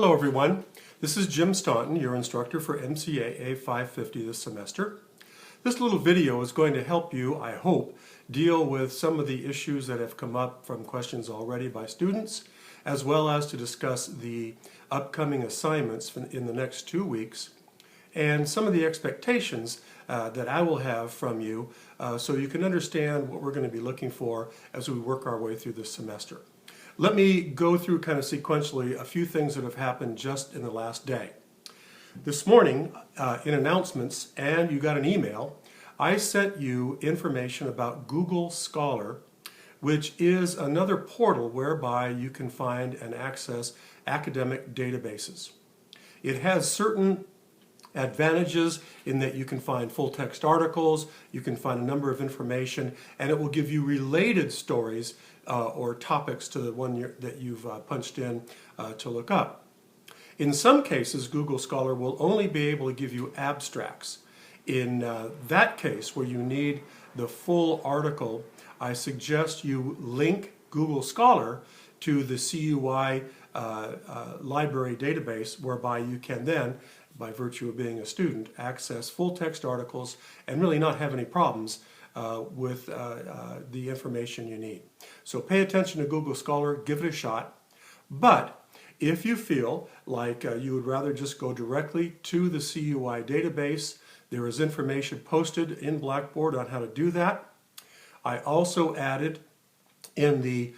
Hello everyone, this is Jim Staunton, your instructor for MCAA 550 this semester. This little video is going to help you, I hope, deal with some of the issues that have come up from questions already by students, as well as to discuss the upcoming assignments in the next 2 weeks and some of the expectations that I will have from you so you can understand what we're going to be looking for as we work our way through this semester. Let me go through kind of sequentially a few things that have happened just in the last day. This morning in announcements, and you got an email, I sent you information about Google Scholar, which is another portal whereby you can find and access academic databases. It has certain advantages in that you can find full text articles, you can find a number of information, and it will give you related stories or topics to the one that you've punched in to look up. In some cases, Google Scholar will only be able to give you abstracts. In that case, where you need the full article, I suggest you link Google Scholar to the CUI library database, whereby you can then, by virtue of being a student, access full text articles and really not have any problems with the information you need. So pay attention to Google Scholar, give it a shot, but if you feel like you would rather just go directly to the CUI database, there is information posted in Blackboard on how to do that. I also added in the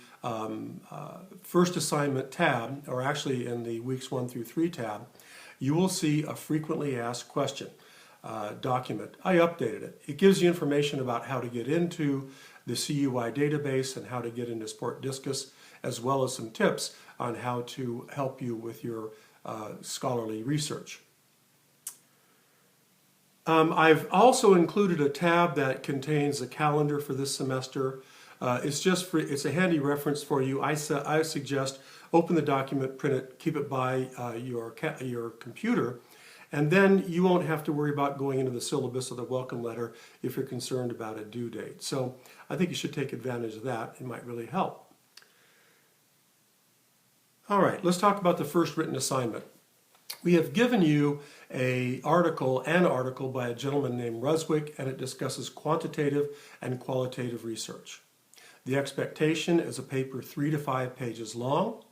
first assignment tab, or actually in the weeks 1 through 3 tab, you will see a frequently asked question document. I updated it. It gives you information about how to get into the CUI database and how to get into Sport Discus, as well as some tips on how to help you with your scholarly research. I've also included a tab that contains a calendar for this semester. It's a handy reference for you. I suggest open the document, print it, keep it by your computer, and then you won't have to worry about going into the syllabus or the welcome letter if you're concerned about a due date. So I think you should take advantage of that. It might really help. All right, let's talk about the first written assignment. We have given you an article by a gentleman named Ruswick, and it discusses quantitative and qualitative research. The expectation is a paper 3 to 5 pages long,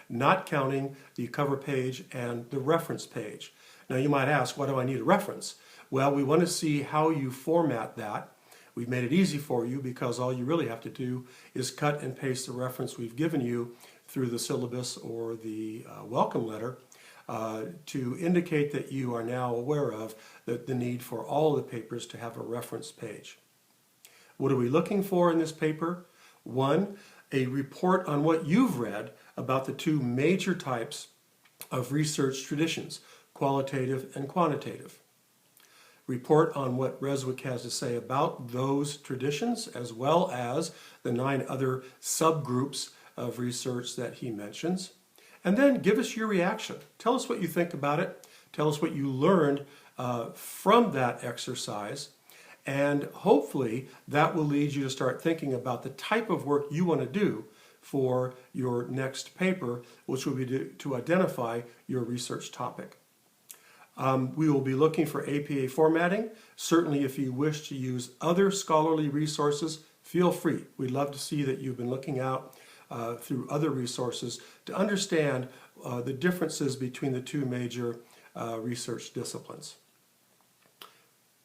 not counting the cover page and the reference page. Now you might ask, why do I need a reference? Well, we want to see how you format that. We've made it easy for you because all you really have to do is cut and paste the reference we've given you through the syllabus or the welcome letter to indicate that you are now aware of the need for all the papers to have a reference page. What are we looking for in this paper? One, a report on what you've read about the two major types of research traditions, qualitative and quantitative. Report on what Reswick has to say about those traditions, as well as the 9 other subgroups of research that he mentions. And then give us your reaction. Tell us what you think about it. Tell us what you learned from that exercise. And hopefully that will lead you to start thinking about the type of work you want to do for your next paper, which will be to identify your research topic. We will be looking for APA formatting. Certainly if you wish to use other scholarly resources, feel free. We'd love to see that you've been looking out through other resources to understand the differences between the two major research disciplines.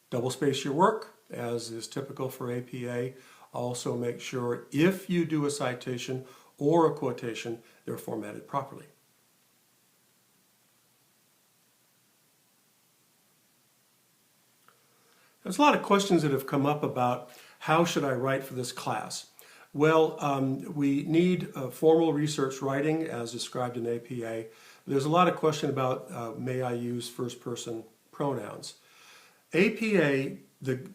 Double space your work, as is typical for APA. Also make sure if you do a citation or a quotation, they're formatted properly. There's a lot of questions that have come up about how should I write for this class. Well, we need formal research writing as described in APA. There's a lot of question about may I use first person pronouns. The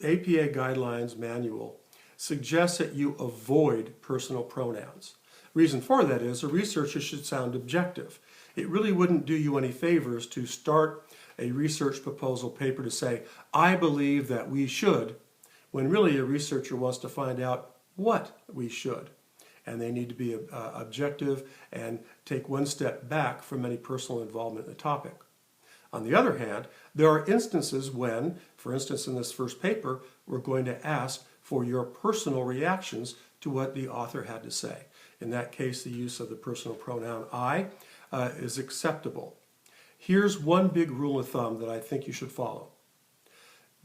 APA Guidelines Manual suggests that you avoid personal pronouns. Reason for that is a researcher should sound objective. It really wouldn't do you any favors to start a research proposal paper to say, I believe that we should, when really a researcher wants to find out what we should. and they need to be objective and take one step back from any personal involvement in the topic. On the other hand, there are instances when, for instance in this first paper, we're going to ask for your personal reactions to what the author had to say. In that case, the use of the personal pronoun I is acceptable. Here's one big rule of thumb that I think you should follow.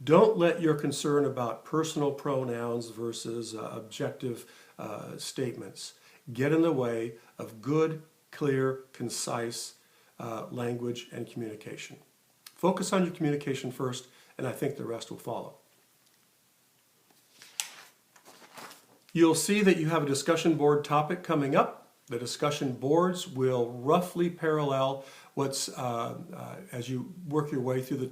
Don't let your concern about personal pronouns versus objective statements get in the way of good, clear, concise language and communication. Focus on your communication first, and I think the rest will follow. You'll see that you have a discussion board topic coming up. The discussion boards will roughly parallel what's, as you work your way through the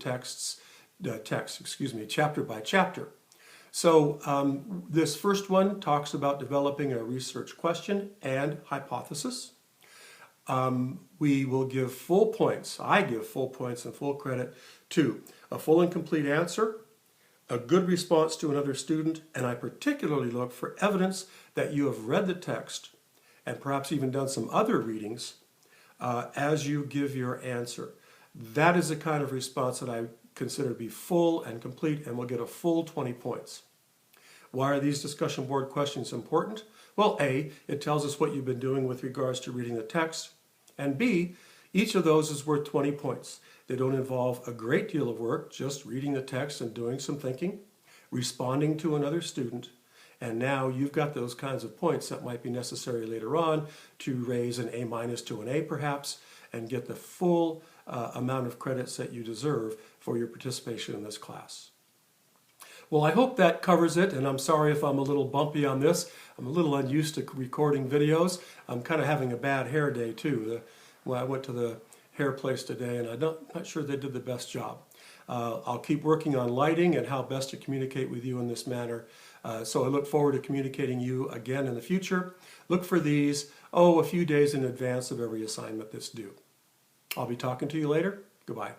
chapter by chapter. So this first one talks about developing a research question and hypothesis. We will give full points, I give full points and full credit to a full and complete answer, a good response to another student, and I particularly look for evidence that you have read the text and perhaps even done some other readings as you give your answer. That is the kind of response that I consider to be full and complete and will get a full 20 points. Why are these discussion board questions important? Well, A, it tells us what you've been doing with regards to reading the text, and B, each of those is worth 20 points. They don't involve a great deal of work, just reading the text and doing some thinking, responding to another student, and now you've got those kinds of points that might be necessary later on to raise an A- to an A perhaps, and get the full amount of credits that you deserve for your participation in this class. Well, I hope that covers it, and I'm sorry if I'm a little bumpy on this. I'm a little unused to recording videos. I'm kind of having a bad hair day too. I went to the hair place today, and I'm not sure they did the best job. I'll keep working on lighting and how best to communicate with you in this manner. So I look forward to communicating you again in the future. Look for these, a few days in advance of every assignment that's due. I'll be talking to you later. Goodbye.